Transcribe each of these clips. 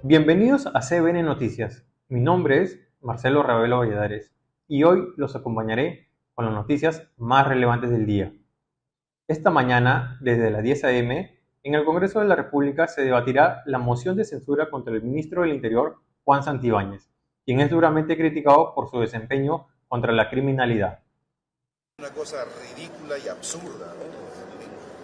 Bienvenidos a CBN Noticias. Mi nombre es Marcelo Ravelo Valladares y hoy los acompañaré con las noticias más relevantes del día. Esta mañana, desde las 10 a.m., en el Congreso de la República se debatirá la moción de censura contra el ministro del Interior, Juan Santibáñez, quien es duramente criticado por su desempeño contra la criminalidad. Una cosa ridícula y absurda, ¿no?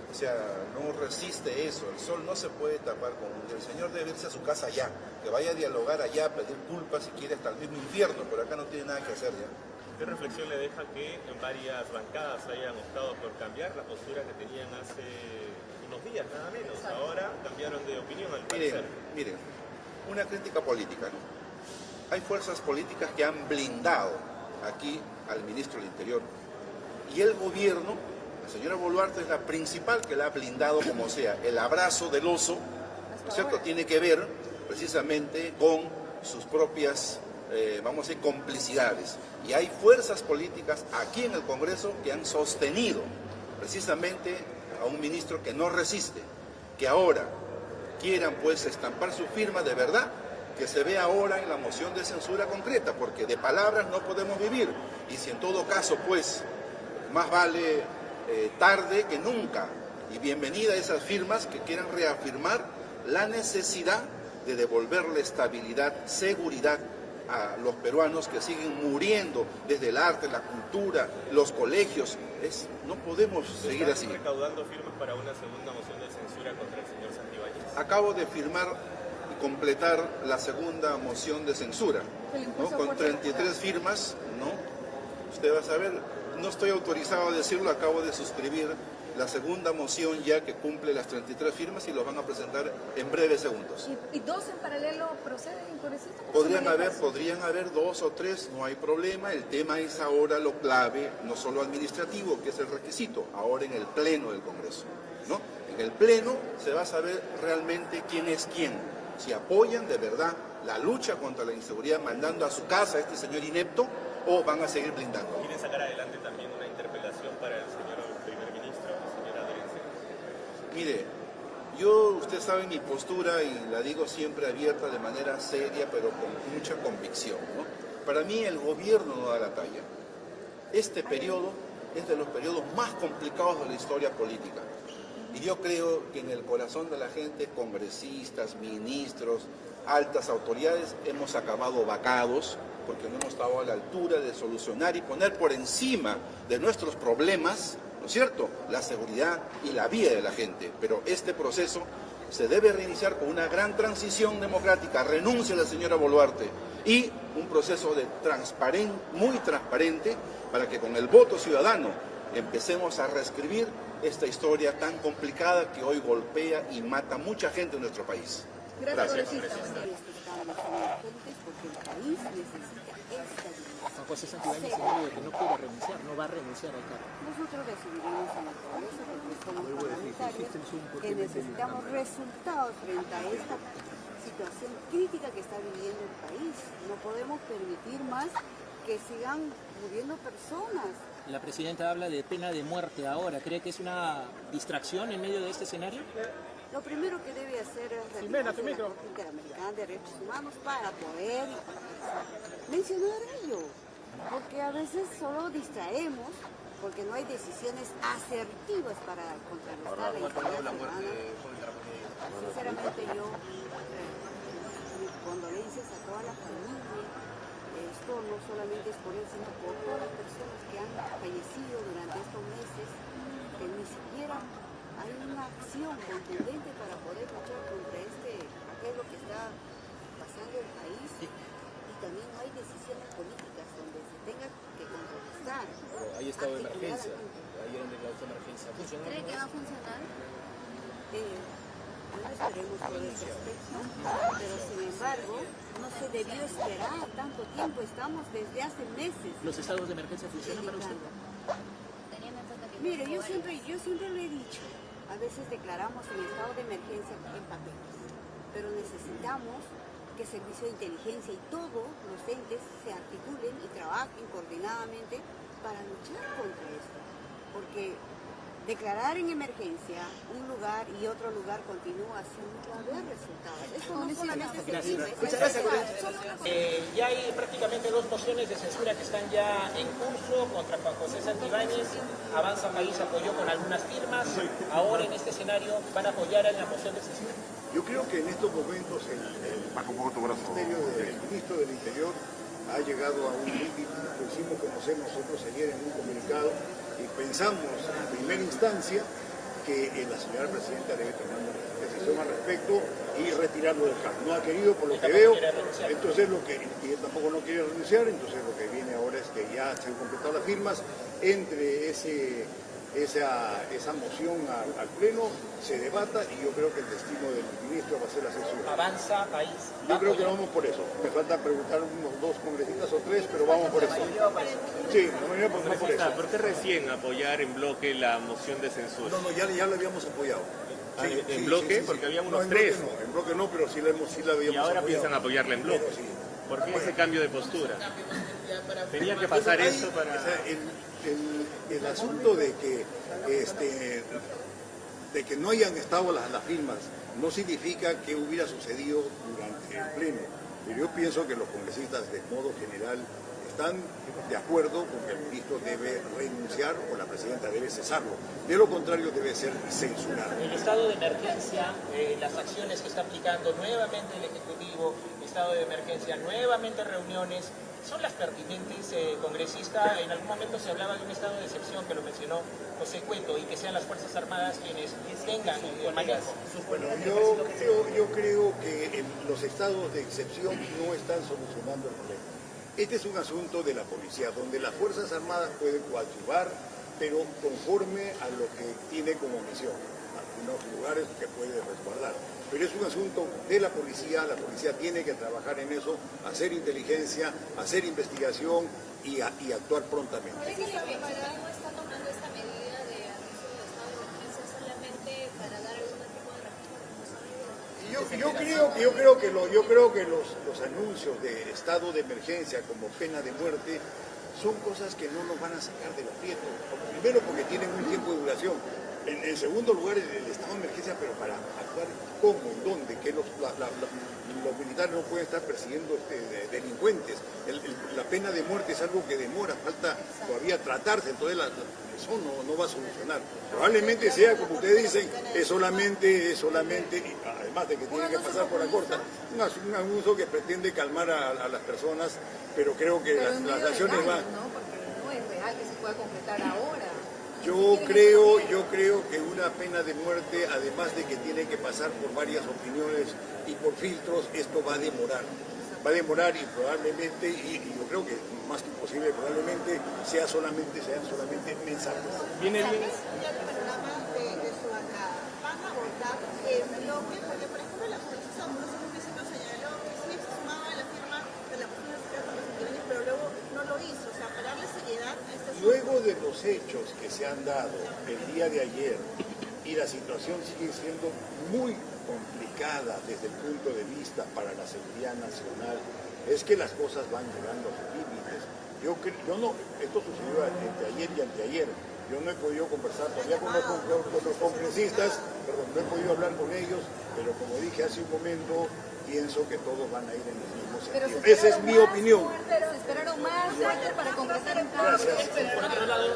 O sea, no resiste eso, el sol no se puede tapar con un día. El señor debe irse a su casa ya, que vaya a dialogar allá, a pedir culpas si quiere hasta el mismo infierno, pero acá no tiene nada que hacer ya. ¿Qué reflexión le deja que en varias bancadas hayan optado por cambiar la postura que tenían hace unos días, nada menos? Ahora cambiaron de opinión al parecer. Miren, una crítica política, ¿no? Hay fuerzas políticas que han blindado aquí al ministro del Interior y el gobierno. La señora Boluarte es la principal que la ha blindado como sea. El abrazo del oso, ¿no es cierto?, tiene que ver precisamente con sus propias, vamos a decir, complicidades. Y hay fuerzas políticas aquí en el Congreso que han sostenido precisamente a un ministro que no resiste, que ahora quieran pues estampar su firma de verdad, que se ve ahora en la moción de censura concreta, porque de palabras no podemos vivir. Y si en todo caso pues más vale tarde que nunca, y bienvenida a esas firmas que quieran reafirmar la necesidad de devolverle estabilidad, seguridad a los peruanos que siguen muriendo desde el arte, la cultura, los colegios. No podemos seguir así. ¿Están recaudando firmas para una segunda moción de censura contra el señor Santibáñez? Acabo de firmar y completar la segunda moción de censura, ¿no? Con 33 firmas, ¿no? Usted va a saber. No estoy autorizado a decirlo, acabo de suscribir la segunda moción ya que cumple las 33 firmas y los van a presentar en breves segundos. ¿Y dos en paralelo proceden, congresista? Podrían haber dos o tres, no hay problema. El tema es ahora lo clave, no solo administrativo, que es el requisito, ahora en el pleno del Congreso, ¿no? En el pleno se va a saber realmente quién es quién, si apoyan de verdad la lucha contra la inseguridad mandando a su casa a este señor inepto o van a seguir blindando. ¿Quieren sacar adelante también una interpelación para el señor primer ministro, señora Dorense? Mire, usted sabe mi postura y la digo siempre abierta de manera seria, pero con mucha convicción, ¿no? Para mí el gobierno no da la talla. Este periodo es de los periodos más complicados de la historia política. Y yo creo que en el corazón de la gente, congresistas, ministros, altas autoridades, hemos acabado vacados porque no hemos estado a la altura de solucionar y poner por encima de nuestros problemas, ¿no es cierto?, la seguridad y la vida de la gente. Pero este proceso se debe reiniciar con una gran transición democrática, renuncia a la señora Boluarte y un proceso muy transparente para que con el voto ciudadano empecemos a reescribir esta historia tan complicada que hoy golpea y mata a mucha gente en nuestro país. Gracias. Juan José Santibáñez señaló que no quiere renunciar, no va a renunciar al cargo. Nosotros recibiremos en el Congreso porque somos parlamentarios que necesitamos resultados frente a esta situación crítica que está viviendo el país. No podemos permitir más que sigan muriendo personas. La presidenta habla de pena de muerte ahora. ¿Cree que es una distracción en medio de este escenario? Lo primero que debe hacer es retirarse de la Corte Interamericana de Derechos Humanos para poder mencionar ello. Porque a veces solo distraemos, porque no hay decisiones asertivas para contrarrestar la inseguridad ciudadana. Sinceramente yo, mis condolencias a toda la familia. Esto no solamente es por él, sino por todas las personas que han fallecido durante estos meses, que ni siquiera hay una acción contundente para poder luchar contra aquello que está pasando en el país, y también no hay decisiones políticas donde se tenga que contrarrestar. Hay estado de emergencia, ayer han declarado esta emergencia. ¿Funcionó? ¿Cree que va a funcionar? No esperemos por ese aspecto, pero sin embargo no se debió esperar tanto tiempo, estamos desde hace meses. ¿Los estados de emergencia funcionan para usted? Mire, yo siempre lo he dicho, a veces declaramos el estado de emergencia en papeles, pero necesitamos que el servicio de inteligencia y todos los entes se articulen y trabajen coordinadamente para luchar contra esto, porque declarar en emergencia un lugar y otro lugar continúa sin haber resultados. Esto no solamente se dice. Muchas gracias, ya hay prácticamente 2 mociones de censura que están ya en curso contra Juan José Santibáñez. Avanza País apoyó con algunas firmas. Ahora en este escenario van a apoyar en la moción de censura. Yo creo que en estos momentos el ministro del Interior ha llegado a un límite. Lo hicimos conocer nosotros ayer en un comunicado y pensamos en primera instancia que la señora presidenta debe tomar una decisión al respecto y retirarlo del cargo. No ha querido, por lo que veo, entonces y él tampoco no quiere renunciar, entonces lo que viene ahora es que ya se han completado las firmas, entre esa moción al Pleno se debata y yo creo que el destino del ministro va a ser la censura. Avanza País. Yo creo que vamos por eso. Me falta preguntar unos 2 congresistas o 3, pero vamos por eso. Sí, la mayoría por eso. ¿Por qué recién apoyar en bloque la moción de censura? No, ya la habíamos apoyado. Sí, ¿En bloque? Porque había unos 3. En bloque no, pero sí la habíamos apoyado. Y ahora piensan apoyarla en bloque. Sí. ¿Por qué ese cambio de postura? Tenía que pasar esto para... O sea, el asunto de que no hayan estado las firmas no significa que hubiera sucedido durante el Pleno. Pero yo pienso que los congresistas de modo general están de acuerdo con que el ministro debe renunciar o la presidenta debe cesarlo. De lo contrario debe ser censurado. El estado de emergencia, las acciones que está aplicando nuevamente el Ejecutivo, estado de emergencia, nuevamente reuniones, ¿son las pertinentes, congresista? En algún momento se hablaba de un estado de excepción que lo mencionó José Cueto y que sean las Fuerzas Armadas quienes tengan el manejo. Bueno, yo creo que los estados de excepción no están solucionando el problema. Este es un asunto de la policía, donde las Fuerzas Armadas pueden coadyuvar, pero conforme a lo que tiene como misión. Algunos lugares que puede resguardar. Pero es un asunto de la policía tiene que trabajar en eso, hacer inteligencia, hacer investigación y actuar prontamente. ¿Cree que el Ejecutivo está tomando esta medida de anuncio de estado de emergencia solamente para dar algún tipo de responsabilidad? Yo creo que los anuncios de estado de emergencia como pena de muerte son cosas que no nos van a sacar del aprieto. Primero porque tienen un tiempo de duración. En segundo lugar, el estado de emergencia, pero para actuar cómo, en dónde, que los militares no pueden estar persiguiendo delincuentes. La pena de muerte es algo que demora, falta todavía tratarse, entonces eso no va a solucionar. Probablemente sea, como ustedes dicen, es solamente, y además de que tiene que pasar por la corte, un anuncio que pretende calmar a las personas, pero creo que las acciones van... ¿No? Porque no es real que se pueda concretar ahora. Yo creo que una pena de muerte, además de que tiene que pasar por varias opiniones y por filtros, esto va a demorar. Va a demorar y probablemente, y yo creo que más que imposible, probablemente sean solamente mensajes. Viene bien. Ya el programa de su bancada. ¿Van a votar en bloque? Porque, por ejemplo, la congresista Ambrosio en un principio señaló que sí se sumaba a la firma de la moción de censura contra Santibáñez, pero luego no lo hizo. O sea, para darle seriedad a este asunto. Luego de los hechos que se han dado el día de ayer, y la situación sigue siendo muy complicada desde el punto de vista para la seguridad nacional, es que las cosas van llegando a sus límites. Esto sucedió entre ayer y anteayer. Yo no he podido conversar todavía con los congresistas, perdón, no he podido hablar con ellos, pero como dije hace un momento, pienso que todos van a ir en el mismo sentido. Esa es mi opinión. Pero se esperaron más años para concretar un plan. Gracias. Por otro lado,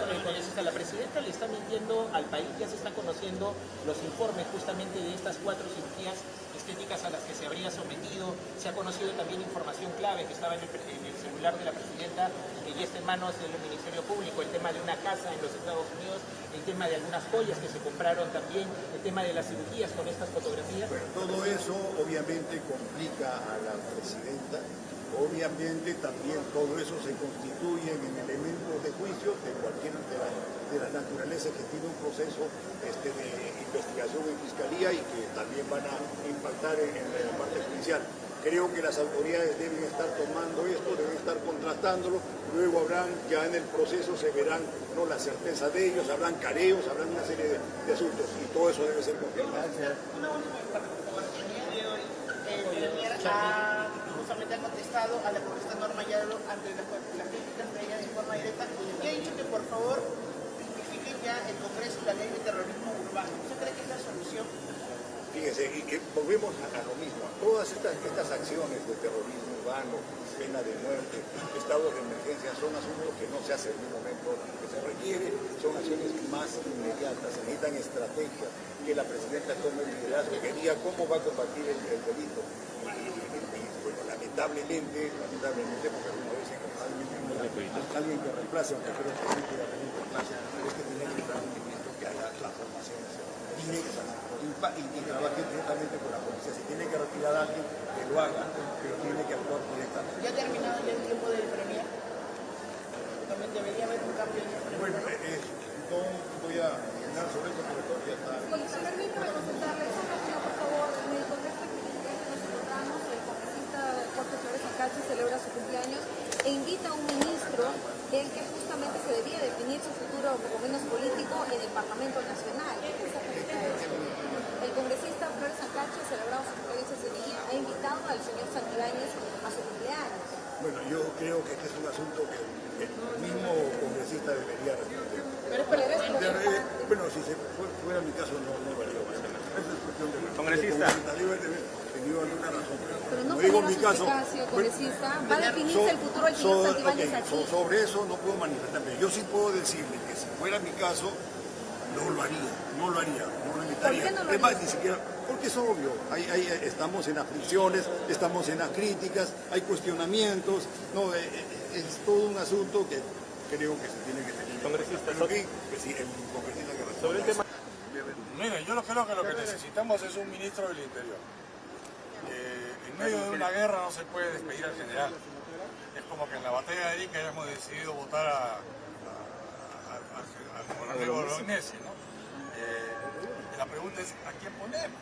la presidenta le está mintiendo al país, ya se están conociendo los informes justamente de estas 4 cirugías estéticas a las que se habría sometido. Se ha conocido también información clave que estaba en el celular de la presidenta y que ya está en manos del Ministerio Público, el tema de una casa en los Estados Unidos, el tema de algunas joyas que se compraron también, el tema de las cirugías con estas fotografías. Bueno, todo eso obviamente complica a la presidenta, obviamente también todo eso se constituye en elementos de juicio de cualquier de la naturaleza que tiene un proceso de investigación en fiscalía y que también van a impactar en la parte judicial. Creo que las autoridades deben estar tomando esto, deben estar contrastándolo, luego habrán, ya en el proceso se verán no la certeza de ellos, habrán careos, habrán una serie de asuntos y todo eso debe ser confirmado. Justamente ha contestado a la congresista Norma Yadro ante las críticas de ella de forma directa y ha dicho que por favor justifiquen ya el Congreso y la ley de terrorismo urbano. ¿Usted cree que es la solución? Fíjense, y que volvemos a lo mismo. Todas estas acciones de terrorismo urbano, pena de muerte, estados de emergencia, son asuntos que no se hacen en un momento que se requiere, son acciones más inmediatas, se necesitan estrategias, que la presidenta tome el liderazgo, que diga cómo va a combatir el delito. Y bueno, lamentablemente, porque como dicen, alguien que reemplace, aunque creo que sí que reemplace, es que tiene que dar un movimiento que haga las formaciones directas y trabaje directamente con la policía. Si tiene que retirar a alguien, que lo haga, pero tiene que actuar directamente. ¿Ya ha terminado ya el tiempo del premier? También debería haber un cambio en el premier. Bueno, no voy a hablar sobre eso porque todavía está... Permítame consultarle, por favor, en el contexto que nos encontramos, el congresista Jorge Flores Ancachi celebra su cumpleaños e invita a un ministro del que justamente se debía definir su futuro, por lo menos político, en el Parlamento Nacional. El congresista Flores Ancachi, celebrado su cumpleaños ese día, ha invitado al señor Santibáñez a su cumpleaños. Bueno, yo creo que este es un asunto que el mismo congresista debería responder. Bueno, si fuera mi caso, no lo haría. Esa es cuestión de... Congresista. Debe tenido alguna razón. Pero no digo en mi caso, congresista, va a definirse el futuro del señor Santibáñez aquí. Sobre eso no puedo manifestarme. Yo sí puedo decirle que si fuera mi caso, no lo haría, no lo invitaría. ¿Por qué no lo es más, haría? ni siquiera, porque es obvio, estamos en aflicciones, estamos en las críticas, hay cuestionamientos, no, es todo un asunto que creo que se tiene que tener. Congresista, Sí, el congresista que responde. sobre el tema. Mire, yo creo que lo que necesitamos es un ministro del Interior. En medio de una guerra no se puede despedir al general. Es como que en la batalla de Arica hayamos decidido votar al coronel Bolognesi, ¿no? La pregunta es, ¿a quién ponemos?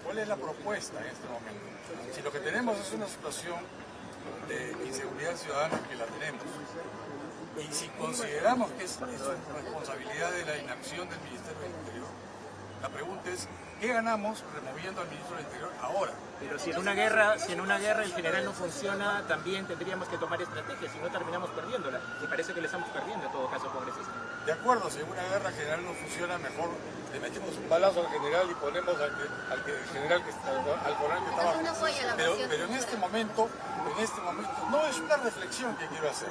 ¿Cuál es la propuesta en este momento? Si lo que tenemos es una situación de inseguridad ciudadana, que la tenemos, y si consideramos que es responsabilidad de la inacción del Ministerio del Interior, la pregunta es, ¿qué ganamos removiendo al Ministro del Interior ahora? Pero si en una guerra el general no funciona, también tendríamos que tomar estrategias, si no terminamos perdiéndola. Y parece que le estamos perdiendo en todo caso, congresista. De acuerdo, si en una guerra general no funciona, mejor le metemos un balazo al general y ponemos al coronel que estaba. Pero en este momento no es una reflexión que quiero hacer.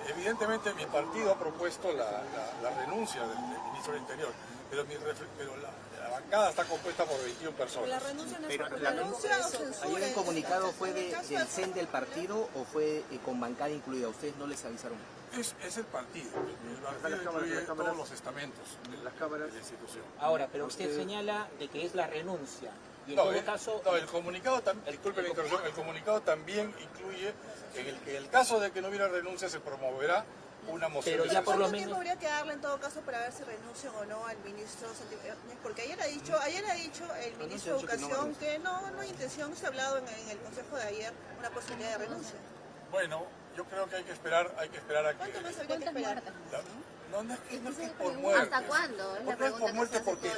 Evidentemente mi partido ha propuesto la renuncia del ministro del Interior, pero la bancada está compuesta por 21 personas. La renuncia no es Pero por la renuncia o censura. ¿Ayer el comunicado fue del CEN del partido o fue con bancada incluida? ¿Ustedes no les avisaron? Es el partido. El partido incluye todos los estamentos de la institución. Ahora, pero usted señala de que es la renuncia. Y en No, todo caso... no, el comunicado también, disculpe la interrupción, el comunicado también incluye, en el caso de que no hubiera renuncia, se promoverá una moción. Pero ya por lo ¿Cuánto tiempo menos... habría que darle en todo caso para ver si renuncian o no al ministro Santibáñez? Porque ayer ha dicho el ministro de Educación que no hay intención, se ha hablado en el consejo de ayer, una posibilidad de renuncia. Bueno, yo creo que hay que esperar a que... ¿Cuánto más habría que esperar? No es que es por muerte. ¿Hasta cuándo? No es por muerte porque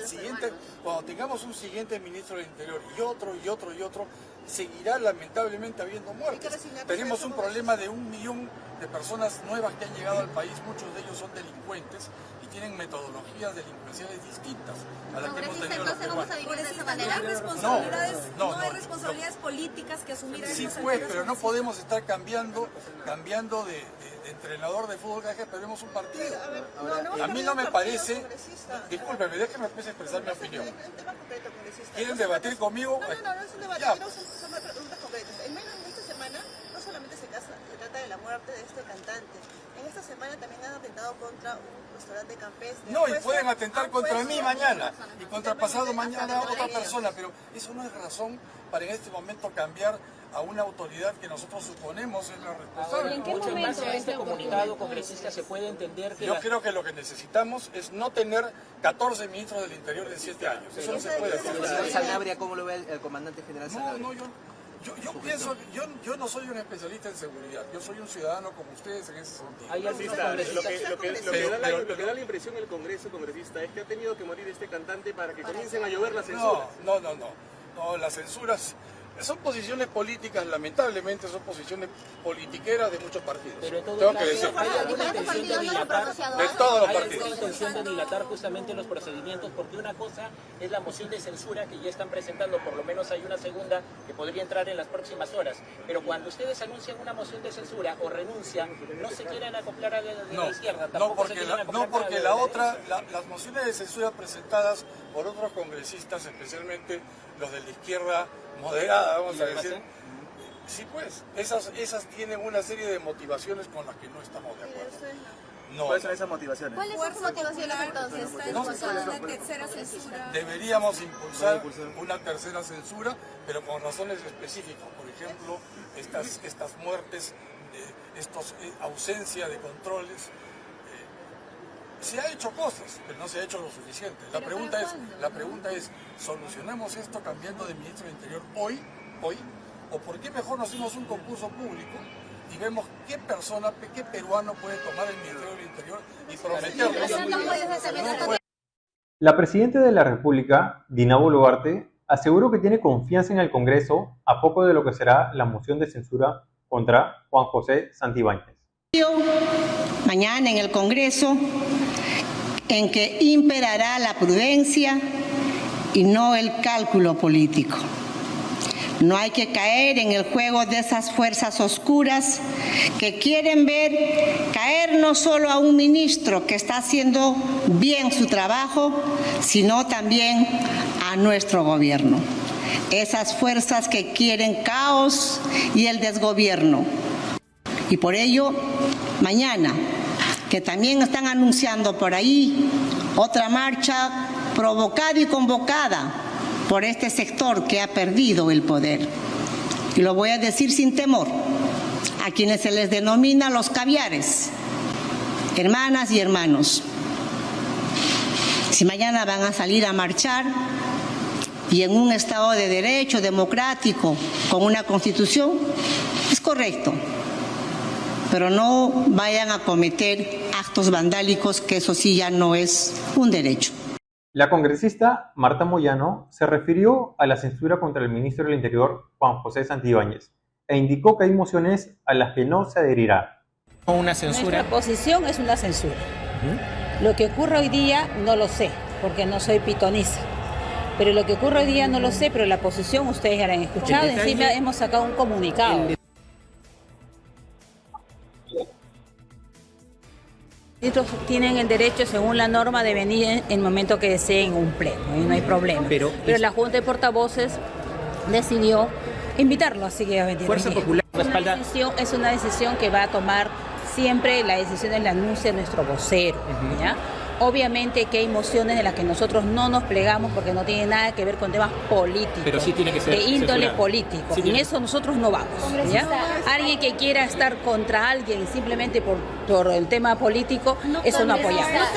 cuando tengamos un siguiente ministro del Interior y otro, seguirá lamentablemente habiendo muertes. Tenemos un problema de 1 millón de personas nuevas que han llegado al país, muchos de ellos son delincuentes y tienen metodologías delincuenciales distintas a las que hemos tenido los peruanos. No hay responsabilidades políticas que asumir en Sí, esas pues, alturas. pero no podemos estar cambiando de entrenador de fútbol cada vez que perdemos un partido. A mí no me parece, discúlpeme, déjeme expresar mi opinión. ¿Quieren debatir conmigo? No es un debate, son preguntas concretas. En esta semana no solamente se trata de la muerte de este cantante, en esta semana también han atentado contra un restaurante campestre. No, y pueden atentar contra mí mañana y contra pasado mañana otra persona, pero eso no es razón para en este momento cambiar a una autoridad que nosotros suponemos es la responsable. Mucho en base a este comunicado, congresista, se puede entender que... Yo creo que lo que necesitamos es no tener 14 ministros del Interior en 7 años. Eso no se puede hacer. Señor Sanabria, ¿cómo lo ve el comandante general Sanabria? No, yo pienso, yo no soy un especialista en seguridad, yo soy un ciudadano como ustedes en ese sentido. Hay algunos Lo que da la impresión el Congreso, congresista, es que ha tenido que morir este cantante para que comiencen a llover las censuras. No, las censuras son posiciones políticas, lamentablemente son posiciones politiqueras de muchos partidos. Pero en todo tengo caso, que decir. ¿hay alguna intención de dilatar? De todos los ¿Hay partidos. alguna intención de dilatar justamente los procedimientos? Porque una cosa es la moción de censura que ya están presentando, por lo menos hay una segunda que podría entrar en las próximas horas. Pero cuando ustedes anuncian una moción de censura o renuncian, no se quieren acoplar a la izquierda. No, porque las mociones de censura presentadas por otros congresistas, especialmente los de la izquierda moderada, vamos a decir, sí pues, esas tienen una serie de motivaciones con las que no estamos de acuerdo. ¿Cuáles son esas motivaciones? ¿Cuáles son sus motivaciones entonces? Una tercera censura. Deberíamos impulsar una tercera censura, pero con razones específicas. Por ejemplo, estas muertes, ausencia de controles. Se ha hecho cosas, pero no se ha hecho lo suficiente. La pregunta es, ¿solucionamos esto cambiando de ministro del Interior hoy? ¿O por qué mejor no hacemos un concurso público y vemos qué persona, qué peruano puede tomar el Ministerio del Interior y prometerlo? La Presidenta de la República, Dina Boluarte, aseguró que tiene confianza en el Congreso a poco de lo que será la moción de censura contra Juan José Santibáñez. Mañana en el Congreso, en que imperará la prudencia y no el cálculo político. No hay que caer en el juego de esas fuerzas oscuras que quieren ver caer no solo a un ministro que está haciendo bien su trabajo, sino también a nuestro gobierno. Esas fuerzas que quieren caos y el desgobierno. Y por ello, mañana, que también están anunciando por ahí otra marcha provocada y convocada por este sector que ha perdido el poder. Y lo voy a decir sin temor, a quienes se les denomina los caviares, hermanas y hermanos. Si mañana van a salir a marchar y en un Estado de derecho democrático con una Constitución, es correcto. Pero no vayan a cometer actos vandálicos, que eso sí ya no es un derecho. La congresista Marta Moyano se refirió a la censura contra el ministro del Interior, Juan José Santibáñez, e indicó que hay mociones a las que no se adherirá. Una censura. Nuestra posición es una censura. Lo que ocurre hoy día no lo sé, porque no soy pitoniza. Pero lo que ocurre hoy día no lo sé, pero la posición ustedes ya la han escuchado. Encima hemos sacado un comunicado. Los tienen el derecho, según la norma, de venir en el momento que deseen un pleno, y no hay problema. Pero la Junta de Portavoces decidió invitarlo, así que va a venir. Fuerza Popular respalda. Es una decisión que va a tomar siempre, la decisión la anuncia nuestro vocero, ¿ya? Obviamente que hay mociones de las que nosotros no nos plegamos porque no tiene nada que ver con temas políticos, pero sí tiene que ser de índole censurado. Político. Sí, en eso nosotros no vamos, ¿ya? Alguien que quiera estar contra alguien simplemente por el tema político, eso no apoyamos.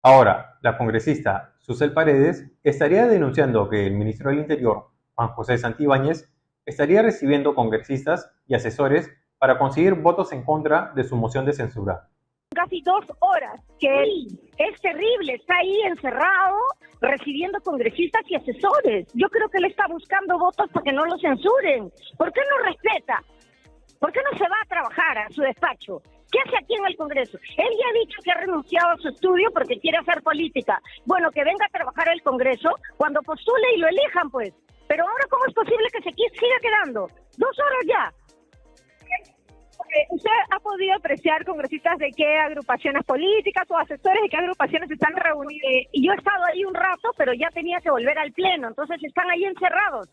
Ahora, la congresista Susel Paredes estaría denunciando que el ministro del Interior, Juan José Santibáñez, estaría recibiendo congresistas y asesores para conseguir votos en contra de su moción de censura. Casi 2 horas, que es terrible, está ahí encerrado recibiendo congresistas y asesores. Yo creo que él está buscando votos para que no lo censuren. ¿Por qué no respeta? ¿Por qué no se va a trabajar a su despacho? ¿Qué hace aquí en el Congreso? Él ya ha dicho que ha renunciado a su estudio porque quiere hacer política. Bueno, que venga a trabajar al Congreso cuando postule y lo elijan, pues. Pero ahora, ¿cómo es posible que se siga quedando? 2 horas ya. ¿Usted ha podido apreciar congresistas de qué agrupaciones políticas o asesores de qué agrupaciones están reunidos? Y yo he estado ahí un rato, pero ya tenía que volver al pleno, entonces están ahí encerrados.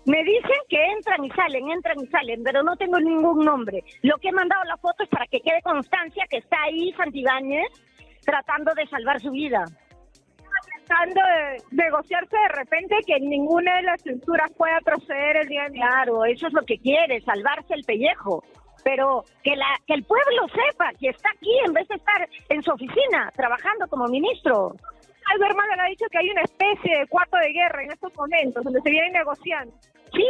Me dicen que entran y salen, pero no tengo ningún nombre. Lo que he mandado la foto es para que quede constancia que está ahí Santibáñez tratando de salvar su vida. Tratando de negociarse de repente que ninguna de las censuras pueda proceder el día de mañana. Claro, eso es lo que quiere, salvarse el pellejo. Pero que el pueblo sepa que está aquí en vez de estar en su oficina trabajando como ministro. Aldo Hermano ha dicho que hay una especie de cuarto de guerra en estos momentos, donde se vienen negociando. Sí,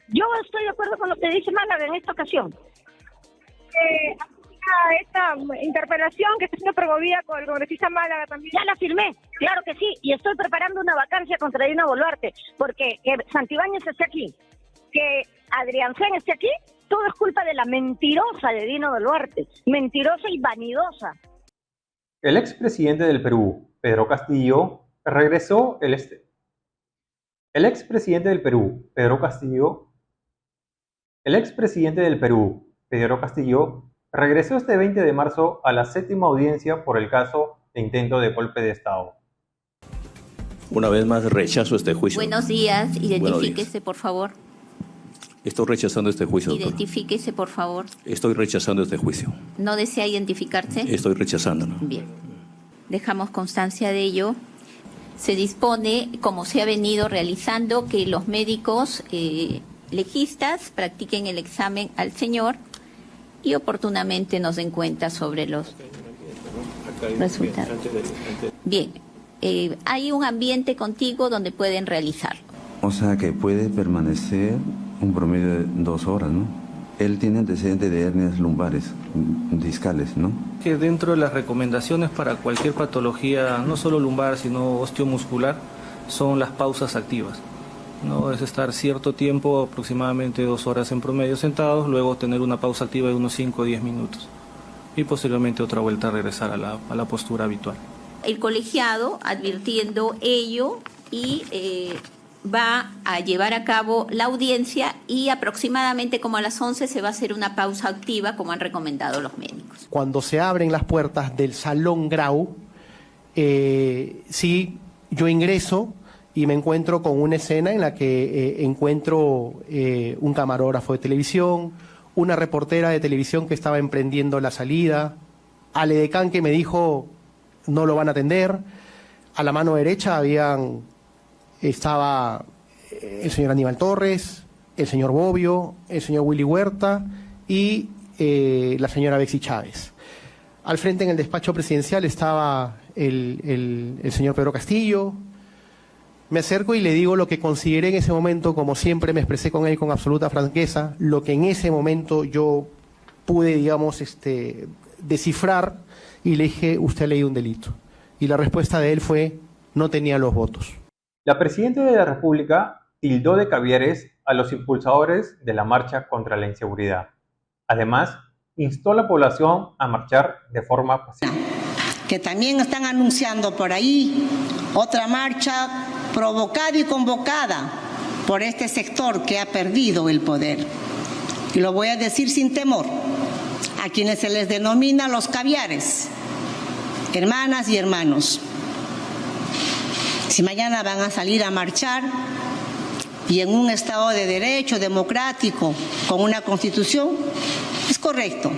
yo estoy de acuerdo con lo que dice Málaga en esta ocasión. esta interpelación que está siendo promovida con el congresista Málaga también? Ya la firmé, claro que sí, y estoy preparando una vacancia contra Dina Boluarte, porque que Santibáñez esté aquí, que Adriancén esté aquí, todo es culpa de la mentirosa de Dina Boluarte, mentirosa y vanidosa. El expresidente del Perú, Pedro Castillo, regresó el expresidente del Perú, Pedro Castillo, regresó este 20 de marzo a la 7ª audiencia por el caso de intento de golpe de Estado. Una vez más rechazo este juicio. Buenos días, identifíquese por favor. Estoy rechazando este juicio, doctor. Identifíquese por favor. Estoy rechazando este juicio. ¿No desea identificarse? Estoy rechazándolo. Bien. Dejamos constancia de ello. Se dispone, como se ha venido realizando, que los médicos legistas practiquen el examen al señor y oportunamente nos den cuenta sobre los resultados. Bien, hay un ambiente contigo donde pueden realizarlo. O sea que puede permanecer un promedio de 2 horas, ¿no? Él tiene antecedentes de hernias lumbares, discales, ¿no? Que dentro de las recomendaciones para cualquier patología, no solo lumbar, sino osteomuscular, son las pausas activas. No es estar cierto tiempo, aproximadamente 2 horas en promedio sentados, luego tener una pausa activa de unos 5 o 10 minutos y posteriormente otra vuelta a regresar a la postura habitual. El colegiado, advirtiendo ello, y va a llevar a cabo la audiencia y aproximadamente como a las 11 se va a hacer una pausa activa como han recomendado los médicos. Cuando se abren las puertas del Salón Grau, sí, yo ingreso y me encuentro con una escena en la que encuentro un camarógrafo de televisión, una reportera de televisión que estaba emprendiendo la salida, al edecán que me dijo no lo van a atender, a la mano derecha estaba el señor Aníbal Torres, el señor Bobbio, el señor Willy Huerta y la señora Bexy Chávez. Al frente en el despacho presidencial estaba el señor Pedro Castillo. Me acerco y le digo lo que consideré en ese momento, como siempre me expresé con él con absoluta franqueza, lo que en ese momento yo pude, digamos, descifrar, y le dije, usted ha leído un delito. Y la respuesta de él fue, no tenía los votos. La Presidenta de la República tildó de caviares a los impulsadores de la marcha contra la inseguridad. Además, instó a la población a marchar de forma pacífica. Que también están anunciando por ahí otra marcha provocada y convocada por este sector que ha perdido el poder. Y lo voy a decir sin temor, a quienes se les denomina los caviares, hermanas y hermanos. Si mañana van a salir a marchar y en un Estado de derecho democrático con una Constitución, es correcto.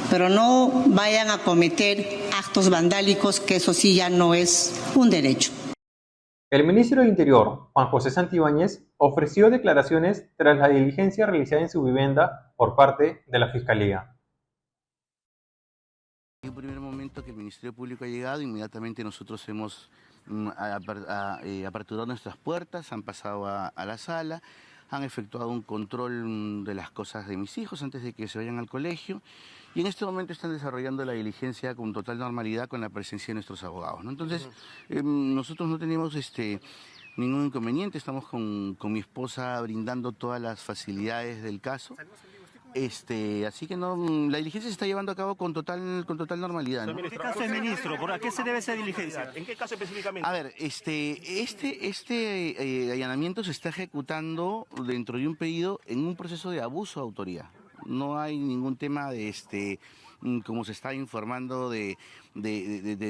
Pero no vayan a cometer actos vandálicos, que eso sí ya no es un derecho. El ministro del Interior, Juan José Santibáñez, ofreció declaraciones tras la diligencia realizada en su vivienda por parte de la Fiscalía. En un primer momento que el Ministerio Público ha llegado, inmediatamente nosotros hemos aperturado nuestras puertas, han pasado a la sala, han efectuado un control de las cosas de mis hijos antes de que se vayan al colegio y en este momento están desarrollando la diligencia con total normalidad con la presencia de nuestros abogados, ¿no? Entonces, nosotros no tenemos ningún inconveniente, estamos con mi esposa brindando todas las facilidades del caso. Así que no, la diligencia se está llevando a cabo con total normalidad, ¿no? ¿En qué caso es, ministro? ¿Por a qué se debe esa diligencia? ¿En qué caso específicamente? A ver, allanamiento se está ejecutando dentro de un pedido en un proceso de abuso de autoridad. No hay ningún tema de como se está informando de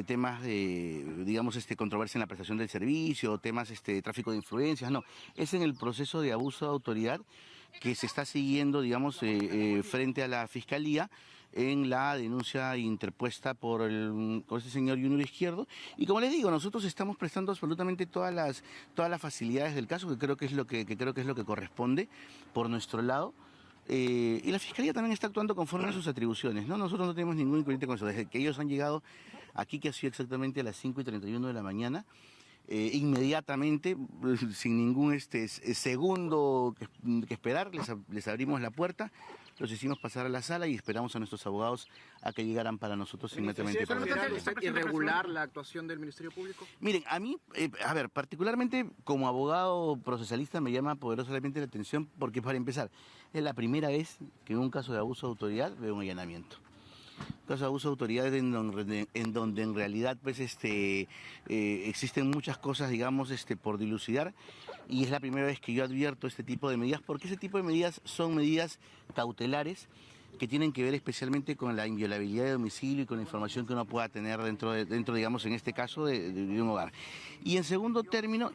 temas de, digamos, controversia en la prestación del servicio, temas de tráfico de influencias, no. Es en el proceso de abuso de autoridad que se está siguiendo, digamos, frente a la Fiscalía en la denuncia interpuesta por este señor Junior Izquierdo. Y como les digo, nosotros estamos prestando absolutamente todas las facilidades del caso, que creo que es lo que corresponde por nuestro lado. Y la Fiscalía también está actuando conforme a sus atribuciones, ¿no? Nosotros no tenemos ningún inconveniente con eso. Desde que ellos han llegado aquí, que ha sido exactamente a las 5:31 de la mañana, inmediatamente, sin ningún segundo que esperar, les abrimos la puerta, los hicimos pasar a la sala y esperamos a nuestros abogados a que llegaran para nosotros inmediatamente. ¿Es irregular la actuación del Ministerio Público? Miren, a mí, particularmente como abogado procesalista me llama poderosamente la atención porque, para empezar, es la primera vez que en un caso de abuso de autoridad veo un allanamiento. Caso de abuso de autoridad en donde en realidad pues existen muchas cosas, digamos, por dilucidar, y es la primera vez que yo advierto este tipo de medidas, porque ese tipo de medidas son medidas cautelares que tienen que ver especialmente con la inviolabilidad de domicilio y con la información que uno pueda tener dentro digamos, en este caso, de un hogar. Y en segundo término,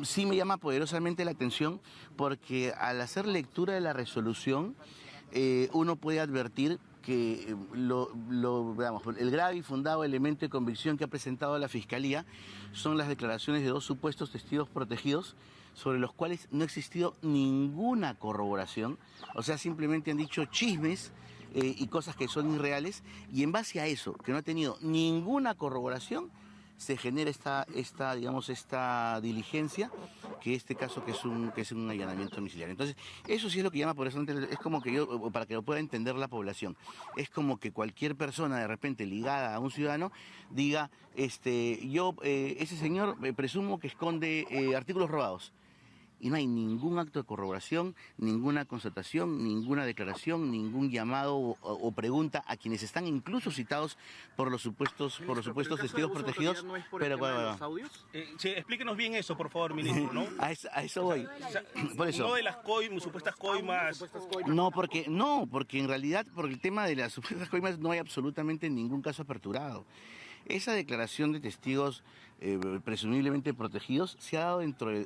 sí me llama poderosamente la atención porque al hacer lectura de la resolución, uno puede advertir que el grave y fundado elemento de convicción que ha presentado la Fiscalía son las declaraciones de 2 supuestos testigos protegidos sobre los cuales no ha existido ninguna corroboración, o sea, simplemente han dicho chismes y cosas que son irreales, y en base a eso, que no ha tenido ninguna corroboración, se genera esta diligencia, que este caso que es un allanamiento domiciliario. Entonces, eso sí es lo que llama por eso, es como que para que lo pueda entender la población, es como que cualquier persona de repente ligada a un ciudadano diga, ese señor presumo que esconde artículos robados. Y no hay ningún acto de corroboración, ninguna constatación, ninguna declaración, ningún llamado o pregunta a quienes están incluso citados por los supuestos testigos protegidos. ¿No es por el tema de los audios? Sí, explíquenos bien eso, por favor, ministro, ¿no? A eso voy. Por eso. No de las supuestas coimas. No, porque en realidad, por el tema de las supuestas coimas, no hay absolutamente ningún caso aperturado. Esa declaración de testigos presumiblemente protegidos se ha dado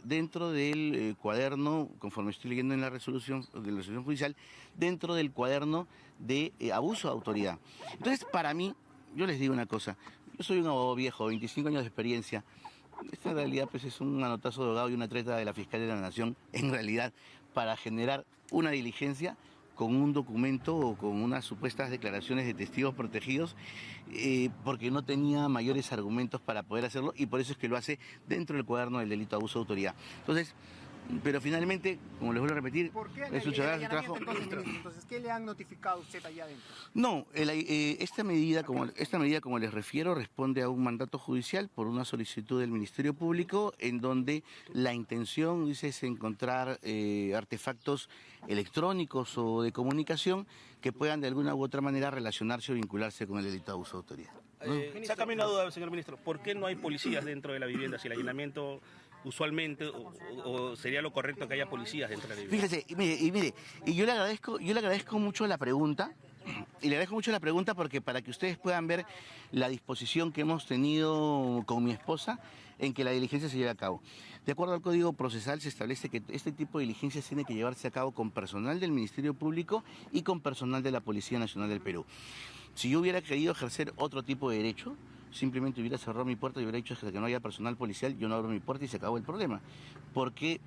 dentro del cuaderno, conforme estoy leyendo en la resolución judicial, dentro del cuaderno de abuso de autoridad. Entonces, para mí, yo les digo una cosa, yo soy un abogado viejo, 25 años de experiencia. Esta en realidad pues, es un manotazo de abogado y una treta de la Fiscalía de la Nación, en realidad, para generar una diligencia con un documento o con unas supuestas declaraciones de testigos protegidos, porque no tenía mayores argumentos para poder hacerlo, y por eso es que lo hace dentro del cuaderno del delito de abuso de autoridad. Entonces, pero finalmente, como les vuelvo a repetir, es un trabajo. Entonces, ¿qué le han notificado a usted allá adentro? No, esta medida, como les refiero, responde a un mandato judicial por una solicitud del Ministerio Público, en donde la intención, dice, es encontrar artefactos electrónicos o de comunicación que puedan de alguna u otra manera relacionarse o vincularse con el delito de abuso de autoridad. Sácame una duda, señor ministro, ¿por qué no hay policías dentro de la vivienda? Si el allanamiento usualmente, o sería lo correcto que haya policías dentro de la vivienda. Fíjese, y yo le agradezco mucho la pregunta, porque para que ustedes puedan ver la disposición que hemos tenido con mi esposa en que la diligencia se lleve a cabo. De acuerdo al Código Procesal se establece que este tipo de diligencias tiene que llevarse a cabo con personal del Ministerio Público y con personal de la Policía Nacional del Perú. Si yo hubiera querido ejercer otro tipo de derecho, simplemente hubiera cerrado mi puerta y hubiera dicho que no haya personal policial, yo no abro mi puerta y se acabó el problema, porque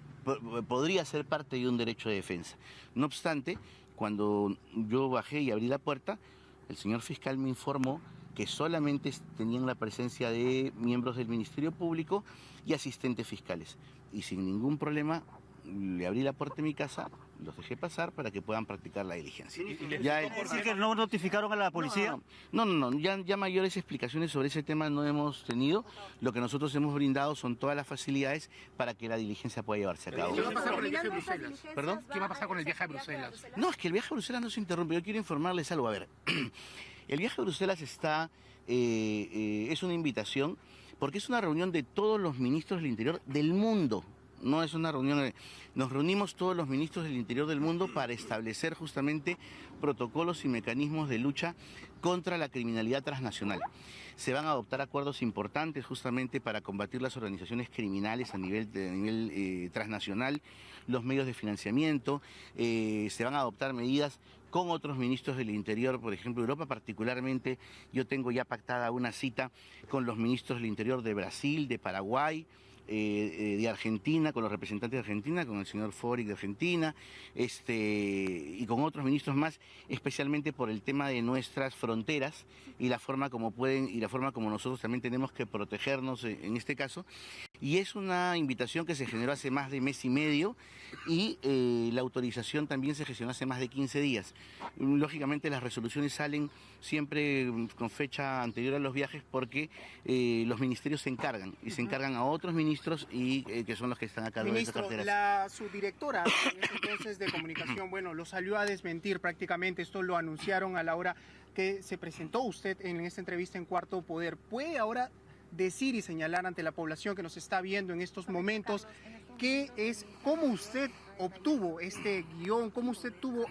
podría ser parte de un derecho de defensa. No obstante, cuando yo bajé y abrí la puerta, el señor fiscal me informó que solamente tenían la presencia de miembros del Ministerio Público y asistentes fiscales, y sin ningún problema le abrí la puerta de mi casa, los dejé pasar para que puedan practicar la diligencia. ¿Por qué no notificaron a la policía? No, ya mayores explicaciones sobre ese tema no hemos tenido. Lo que nosotros hemos brindado son todas las facilidades para que la diligencia pueda llevarse a cabo. ¿Qué va a pasar con el viaje a Bruselas? ¿Perdón? ¿Qué va a pasar con el viaje a Bruselas? No, es que el viaje a Bruselas no se interrumpe. Yo quiero informarles algo. A ver, el viaje a Bruselas es una invitación porque es una reunión de todos los ministros del Interior del mundo. No es una reunión, nos reunimos todos los ministros del interior del mundo para establecer justamente protocolos y mecanismos de lucha contra la criminalidad transnacional. Se van a adoptar acuerdos importantes justamente para combatir las organizaciones criminales a nivel transnacional, los medios de financiamiento, se van a adoptar medidas con otros ministros del Interior, por ejemplo Europa, particularmente yo tengo ya pactada una cita con los ministros del Interior de Brasil, de Paraguay, de Argentina, con los representantes de Argentina, con el señor Foric de Argentina, y con otros ministros más, especialmente por el tema de nuestras fronteras y la forma como nosotros también tenemos que protegernos en este caso. Y es una invitación que se generó hace más de mes y medio y la autorización también se gestionó hace más de 15 días. Lógicamente las resoluciones salen siempre con fecha anterior a los viajes porque los ministerios se encargan y se encargan a otros ministros y que son los que están a cargo de esas carteras. La subdirectora en ese entonces de comunicación, bueno, lo salió a desmentir prácticamente, esto lo anunciaron a la hora que se presentó usted en esta entrevista en Cuarto Poder. ¿Puede ahora decir y señalar ante la población que nos está viendo en estos momentos cómo usted obtuvo este guión, cómo usted tuvo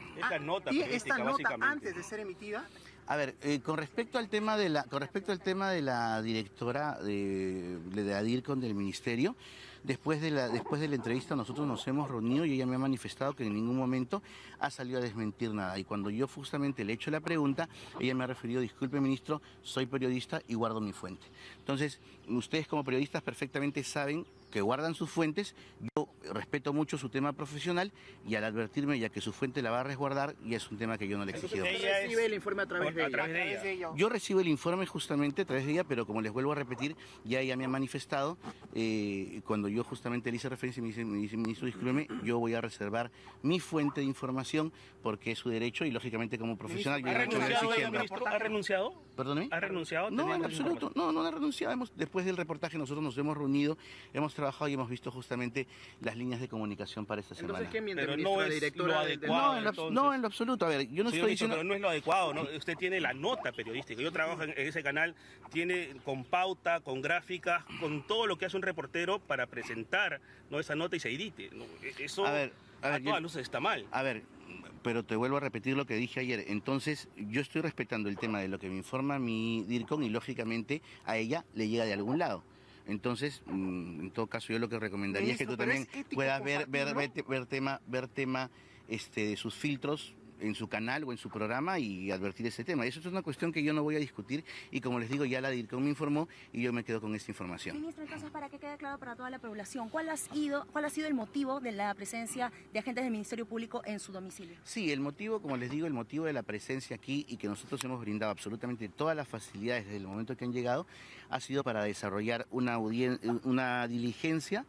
esta nota antes de ser emitida? A ver, con respecto al tema de la directora de ADIRCON del ministerio, después de la entrevista nosotros nos hemos reunido y ella me ha manifestado que en ningún momento ha salido a desmentir nada. Y cuando yo justamente le he hecho la pregunta, ella me ha referido: disculpe, ministro, soy periodista y guardo mi fuente. Entonces, ustedes como periodistas perfectamente saben que guardan sus fuentes. Yo respeto mucho su tema profesional y al advertirme ya que su fuente la va a resguardar, y es un tema que yo no le he exigido. ¿Ella recibe el informe a través de ella? Yo recibo el informe justamente a través de ella, pero como les vuelvo a repetir, ya ella me ha manifestado, cuando yo justamente le hice referencia y me dice, ministro, discúlpeme, yo voy a reservar mi fuente de información porque es su derecho y lógicamente como profesional yo ¿Ha renunciado? ¿Perdóneme? ¿Ha renunciado? No, en absoluto, no ha renunciado. Después del reportaje nosotros nos hemos reunido, hemos trabajado y hemos visto justamente las líneas de comunicación para esta semana. Entonces, ¿qué miente, pero ministro, no la es directora lo adecuado, no, en lo absoluto. A ver, yo no estoy diciendo... Pero no es lo adecuado, ¿no? Usted tiene la nota periodística. Yo trabajo en ese canal, tiene con pauta, con gráficas, con todo lo que hace un reportero para presentar, ¿no?, esa nota y se edite, ¿no? Eso a todas luces está mal. A ver, pero te vuelvo a repetir lo que dije ayer. Entonces, yo estoy respetando el tema de lo que me informa mi DIRCON y lógicamente a ella le llega de algún lado. Entonces, en todo caso, yo lo que recomendaría es que tú también puedas ver tema de sus filtros en su canal o en su programa y advertir ese tema. Eso es una cuestión que yo no voy a discutir y, como les digo, ya la DIRCON me informó y yo me quedo con esta información. Ministro, entonces, para que quede claro para toda la población, ¿cuál ha sido el motivo de la presencia de agentes del Ministerio Público en su domicilio? Sí, el motivo, como les digo, el motivo de la presencia aquí y que nosotros hemos brindado absolutamente todas las facilidades desde el momento que han llegado ha sido para desarrollar una diligencia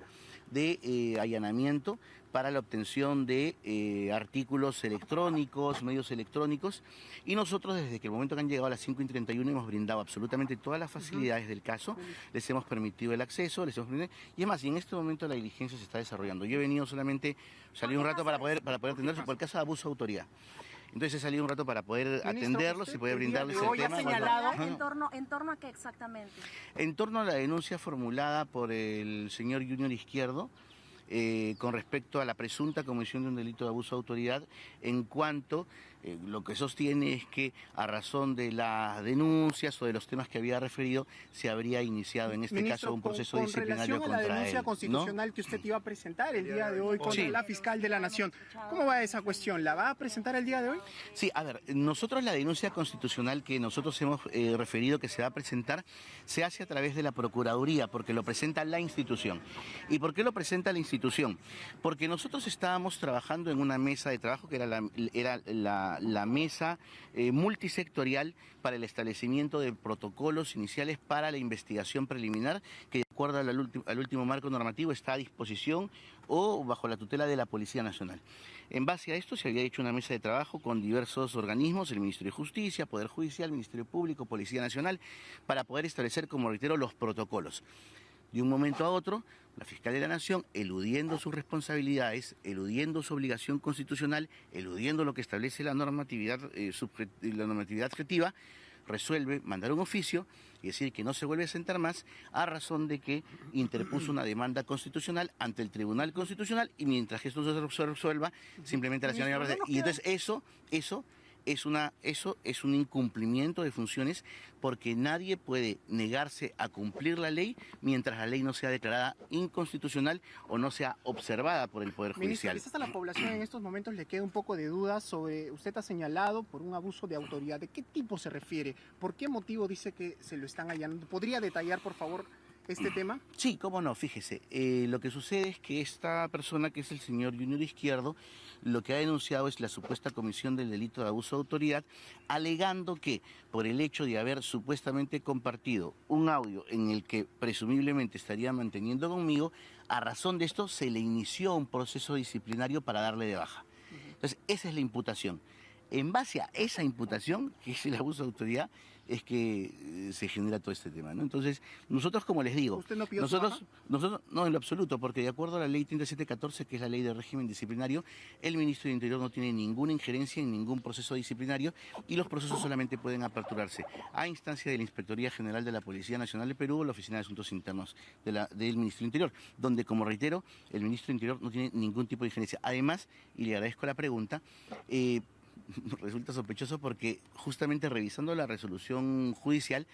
de allanamiento para la obtención de artículos electrónicos, medios electrónicos, y nosotros desde que el momento que han llegado a las 5:31 hemos brindado absolutamente todas las facilidades del caso, les hemos permitido el acceso, y además, y en este momento la diligencia se está desarrollando. Yo he venido solamente, salí un rato para poder atenderse por el caso de abuso de autoridad. Entonces he salido un rato para poder atenderlos y poder brindarles el tema. ¿En torno a qué exactamente? En torno a la denuncia formulada por el señor Junior Izquierdo, con respecto a la presunta comisión de un delito de abuso de autoridad, en cuanto lo que sostiene es que a razón de las denuncias o de los temas que había referido se habría iniciado en este caso un proceso disciplinario contra él. Con relación a la denuncia constitucional que usted iba a presentar el día de hoy contra la fiscal de la Nación, ¿cómo va esa cuestión? ¿La va a presentar el día de hoy? Sí, a ver, nosotros la denuncia constitucional que nosotros hemos referido que se va a presentar se hace a través de la Procuraduría, porque lo presenta la institución. ¿Y por qué lo presenta la institución? Porque nosotros estábamos trabajando en una mesa de trabajo que era la mesa multisectorial para el establecimiento de protocolos iniciales para la investigación preliminar, que de acuerdo al último marco normativo está a disposición o bajo la tutela de la Policía Nacional. En base a esto se había hecho una mesa de trabajo con diversos organismos, el Ministerio de Justicia, Poder Judicial, Ministerio Público, Policía Nacional, para poder establecer, como reitero, los protocolos. De un momento a otro, la fiscal de la Nación, eludiendo sus responsabilidades, eludiendo su obligación constitucional, eludiendo lo que establece la normatividad adjetiva, resuelve mandar un oficio y decir que no se vuelve a sentar más a razón de que interpuso una demanda constitucional ante el Tribunal Constitucional, y mientras que esto se resuelva, simplemente la señora... Y entonces eso es un incumplimiento de funciones, porque nadie puede negarse a cumplir la ley mientras la ley no sea declarada inconstitucional o no sea observada por el Poder Judicial. Ministro, quizás a la población en estos momentos le queda un poco de dudas sobre, usted ha señalado por un abuso de autoridad. ¿De qué tipo se refiere? ¿Por qué motivo dice que se lo están allanando? ¿Podría detallar, por favor, este tema? Sí, cómo no, fíjese. Lo que sucede es que esta persona, que es el señor Junior Izquierdo, lo que ha denunciado es la supuesta comisión del delito de abuso de autoridad, alegando que por el hecho de haber supuestamente compartido un audio en el que presumiblemente estaría manteniendo conmigo, a razón de esto se le inició un proceso disciplinario para darle de baja. Entonces, esa es la imputación. En base a esa imputación, que es el abuso de autoridad, es que se genera todo este tema, ¿no? Entonces, nosotros, como les digo, ¿usted no pidió nosotros no, en lo absoluto, porque de acuerdo a la ley 3714, que es la ley de régimen disciplinario, el ministro del Interior no tiene ninguna injerencia en ningún proceso disciplinario y los procesos solamente pueden aperturarse a instancia de la Inspectoría General de la Policía Nacional de Perú o la Oficina de Asuntos Internos del Ministro del Interior, donde, como reitero, el ministro del Interior no tiene ningún tipo de injerencia. Además, y le agradezco la pregunta, resulta sospechoso porque justamente revisando la resolución judicial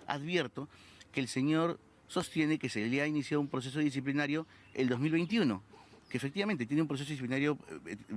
advierto que el señor sostiene que se le ha iniciado un proceso disciplinario el 2021, que efectivamente tiene un proceso disciplinario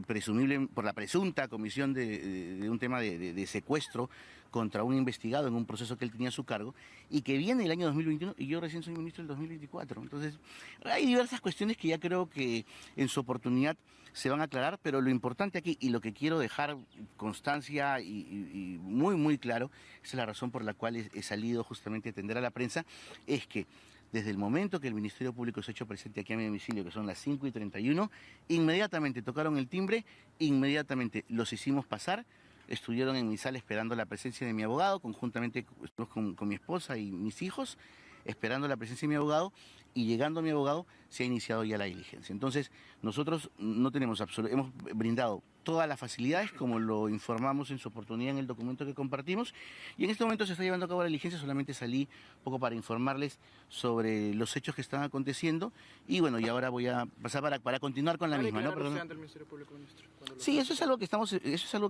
presumible por la presunta comisión de un tema de secuestro contra un investigado en un proceso que él tenía a su cargo, y que viene el año 2021 y yo recién soy ministro del 2024. Entonces, hay diversas cuestiones que ya creo que en su oportunidad se van a aclarar, pero lo importante aquí, y lo que quiero dejar constancia y muy, muy claro, esa es la razón por la cual he salido justamente a atender a la prensa, es que desde el momento que el Ministerio Público se ha hecho presente aquí a mi domicilio, que son las 5:31, inmediatamente tocaron el timbre, inmediatamente los hicimos pasar, estuvieron en mi sala esperando la presencia de mi abogado, conjuntamente con mi esposa y mis hijos, esperando la presencia de mi abogado, y llegando a mi abogado se ha iniciado ya la diligencia. Entonces, nosotros no tenemos hemos brindado todas las facilidades, como lo informamos en su oportunidad en el documento que compartimos, y en este momento se está llevando a cabo la diligencia. Solamente salí un poco para informarles sobre los hechos que están aconteciendo, y bueno, y ahora voy a pasar para continuar con la misma, ¿no? Sí, eso es algo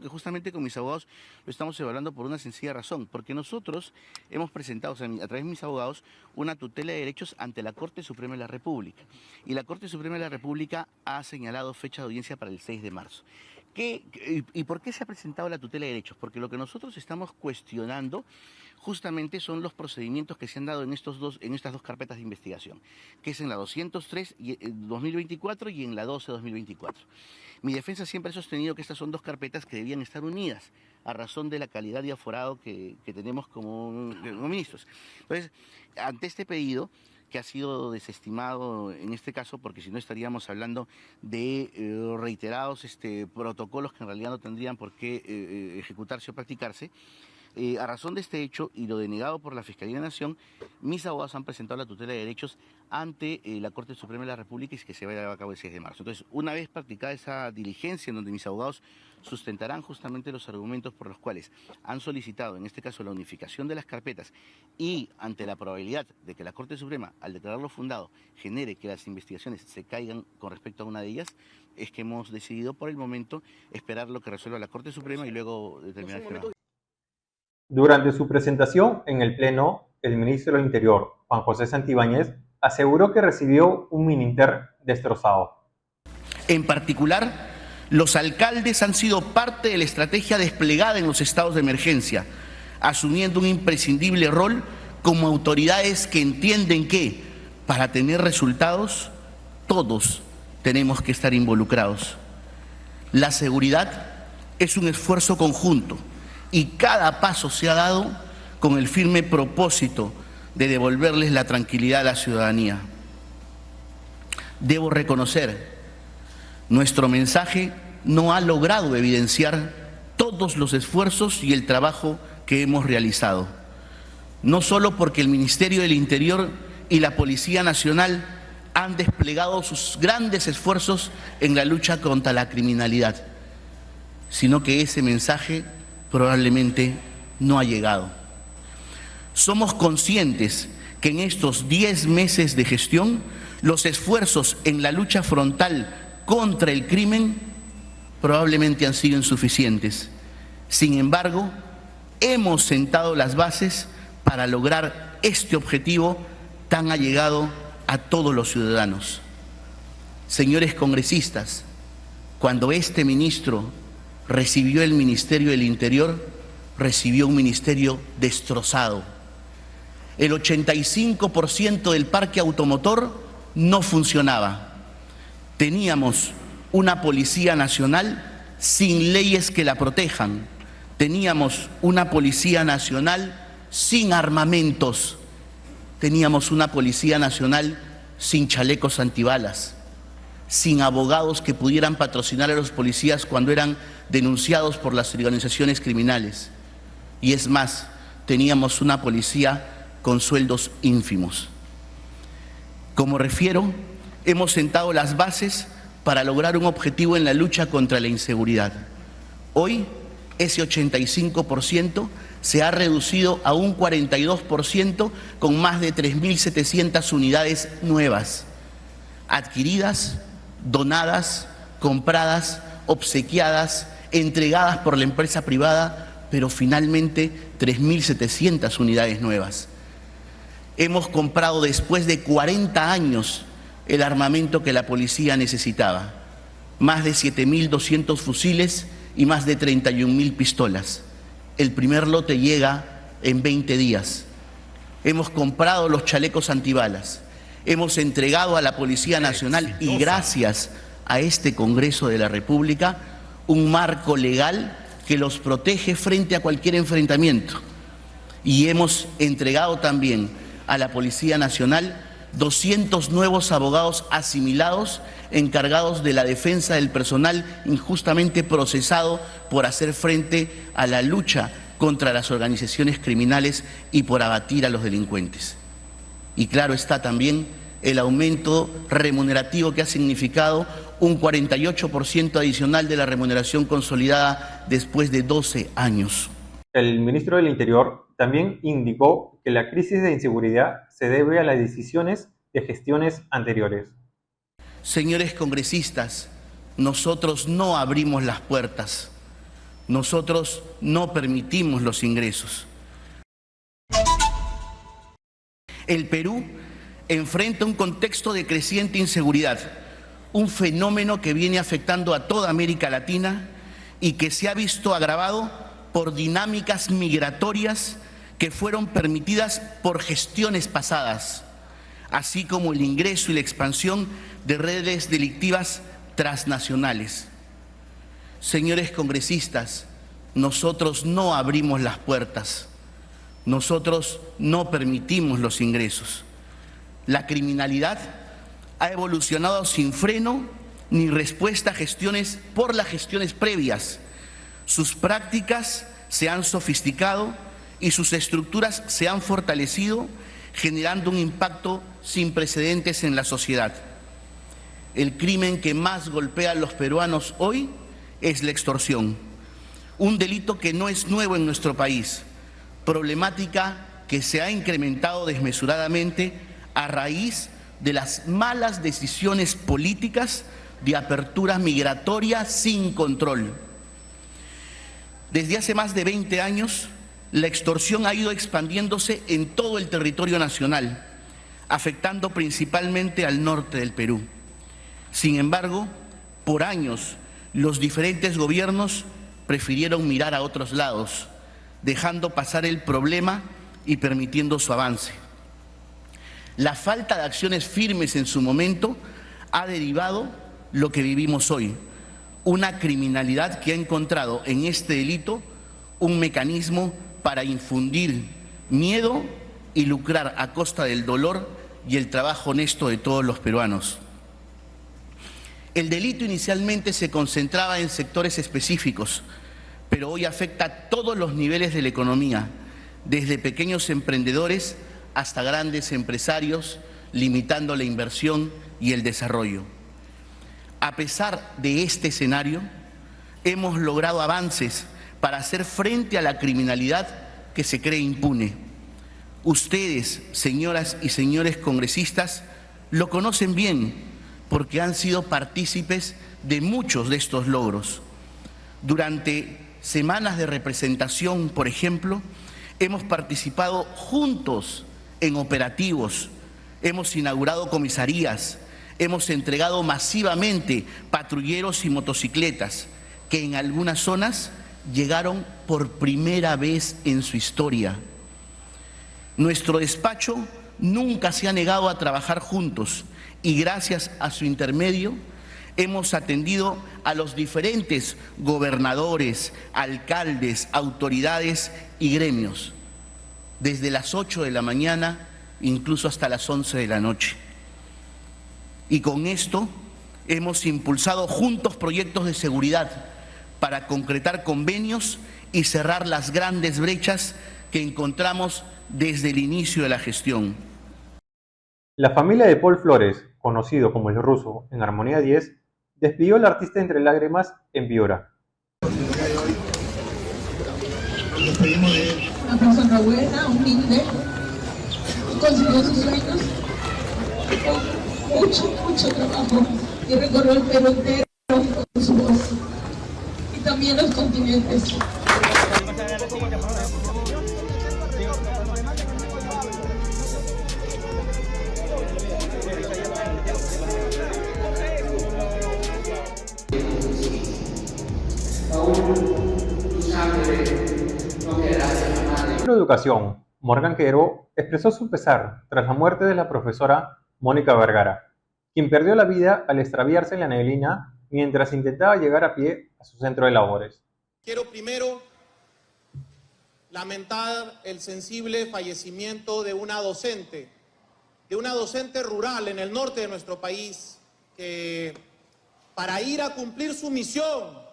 que justamente con mis abogados lo estamos evaluando por una sencilla razón, porque nosotros hemos presentado, o sea, a través de mis abogados, una tutela de derechos ante la Corte Suprema de la República, y la Corte Suprema de la República ha señalado fecha de audiencia para el 6 de marzo. ¿Y por qué se ha presentado la tutela de derechos? Porque lo que nosotros estamos cuestionando justamente son los procedimientos que se han dado en estas dos carpetas de investigación, que es en la 203 2024 y en la 12 2024. Mi defensa siempre ha sostenido que estas son dos carpetas que debían estar unidas a razón de la calidad de aforado que tenemos como ministros. Entonces, ante este pedido, que ha sido desestimado en este caso, porque si no estaríamos hablando de reiterados protocolos que en realidad no tendrían por qué ejecutarse o practicarse. A razón de este hecho y lo denegado por la Fiscalía de la Nación, mis abogados han presentado la tutela de derechos ante la Corte Suprema de la República, y que se va a llevar a cabo el 6 de marzo. Entonces, una vez practicada esa diligencia en donde mis abogados sustentarán justamente los argumentos por los cuales han solicitado, en este caso, la unificación de las carpetas, y ante la probabilidad de que la Corte Suprema, al declararlo fundado, genere que las investigaciones se caigan con respecto a una de ellas, es que hemos decidido por el momento esperar lo que resuelva la Corte Suprema y luego determinar el tema. Durante su presentación en el Pleno, el ministro del Interior, Juan José Santibáñez, aseguró que recibió un Mininter destrozado. En particular, los alcaldes han sido parte de la estrategia desplegada en los estados de emergencia, asumiendo un imprescindible rol como autoridades que entienden que, para tener resultados, todos tenemos que estar involucrados. La seguridad es un esfuerzo conjunto, y cada paso se ha dado con el firme propósito de devolverles la tranquilidad a la ciudadanía. Debo reconocer, nuestro mensaje no ha logrado evidenciar todos los esfuerzos y el trabajo que hemos realizado, no solo porque el Ministerio del Interior y la Policía Nacional han desplegado sus grandes esfuerzos en la lucha contra la criminalidad, sino que ese mensaje probablemente no ha llegado. Somos conscientes que en estos 10 meses de gestión, los esfuerzos en la lucha frontal contra el crimen probablemente han sido insuficientes. Sin embargo, hemos sentado las bases para lograr este objetivo tan allegado a todos los ciudadanos. Señores congresistas, cuando este ministro recibió el Ministerio del Interior, recibió un ministerio destrozado. El 85% del parque automotor no funcionaba. Teníamos una Policía Nacional sin leyes que la protejan. Teníamos una Policía Nacional sin armamentos. Teníamos una Policía Nacional sin chalecos antibalas, sin abogados que pudieran patrocinar a los policías cuando eran denunciados por las organizaciones criminales. Y es más, teníamos una policía con sueldos ínfimos. Como refiero, hemos sentado las bases para lograr un objetivo en la lucha contra la inseguridad. Hoy, ese 85% se ha reducido a un 42% con más de 3.700 unidades nuevas, adquiridas, donadas, compradas, obsequiadas, entregadas por la empresa privada, pero finalmente 3.700 unidades nuevas. Hemos comprado después de 40 años el armamento que la policía necesitaba, más de 7.200 fusiles y más de 31.000 pistolas. El primer lote llega en 20 días. Hemos comprado los chalecos antibalas, hemos entregado a la Policía Nacional y gracias a este Congreso de la República un marco legal que los protege frente a cualquier enfrentamiento. Y hemos entregado también a la Policía Nacional 200 nuevos abogados asimilados encargados de la defensa del personal injustamente procesado por hacer frente a la lucha contra las organizaciones criminales y por abatir a los delincuentes. Y claro está también el aumento remunerativo que ha significado un 48% adicional de la remuneración consolidada después de 12 años. El ministro del Interior también indicó que la crisis de inseguridad se debe a las decisiones de gestiones anteriores. Señores congresistas, nosotros no abrimos las puertas, nosotros no permitimos los ingresos. El Perú enfrenta un contexto de creciente inseguridad, un fenómeno que viene afectando a toda América Latina y que se ha visto agravado por dinámicas migratorias que fueron permitidas por gestiones pasadas, así como el ingreso y la expansión de redes delictivas transnacionales. Señores congresistas, nosotros no abrimos las puertas, nosotros no permitimos los ingresos. La criminalidad ha evolucionado sin freno ni respuesta a gestiones por las gestiones previas. Sus prácticas se han sofisticado y sus estructuras se han fortalecido, generando un impacto sin precedentes en la sociedad. El crimen que más golpea a los peruanos hoy es la extorsión, un delito que no es nuevo en nuestro país, problemática que se ha incrementado desmesuradamente a raíz de las malas decisiones políticas de apertura migratoria sin control. Desde hace más de 20 años, la extorsión ha ido expandiéndose en todo el territorio nacional, afectando principalmente al norte del Perú. Sin embargo, por años, los diferentes gobiernos prefirieron mirar a otros lados, dejando pasar el problema y permitiendo su avance. La falta de acciones firmes en su momento ha derivado lo que vivimos hoy, una criminalidad que ha encontrado en este delito un mecanismo para infundir miedo y lucrar a costa del dolor y el trabajo honesto de todos los peruanos. El delito inicialmente se concentraba en sectores específicos, pero hoy afecta a todos los niveles de la economía, desde pequeños emprendedores hasta grandes empresarios, limitando la inversión y el desarrollo. A pesar de este escenario, hemos logrado avances para hacer frente a la criminalidad que se cree impune. Ustedes, señoras y señores congresistas, lo conocen bien porque han sido partícipes de muchos de estos logros. Durante semanas de representación, por ejemplo, hemos participado juntos en operativos, hemos inaugurado comisarías, hemos entregado masivamente patrulleros y motocicletas que en algunas zonas llegaron por primera vez en su historia. Nuestro despacho nunca se ha negado a trabajar juntos y gracias a su intermedio hemos atendido a los diferentes gobernadores, alcaldes, autoridades y gremios, desde las 8 de la mañana incluso hasta las 11 de la noche. Y con esto hemos impulsado juntos proyectos de seguridad para concretar convenios y cerrar las grandes brechas que encontramos desde el inicio de la gestión. La familia de Paul Flores, conocido como el Ruso en Armonía 10, despidió al artista entre lágrimas en Piura. Nos pedimos de una persona buena, humilde, consiguió sus sueños con mucho trabajo y recorrió el Perú entero con su voz y también los continentes. La Educación, Morgan Quero, expresó su pesar tras la muerte de la profesora Mónica Vergara, quien perdió la vida al extraviarse en la neblina mientras intentaba llegar a pie a su centro de labores. Quiero primero lamentar el sensible fallecimiento de una docente rural en el norte de nuestro país, que para ir a cumplir su misión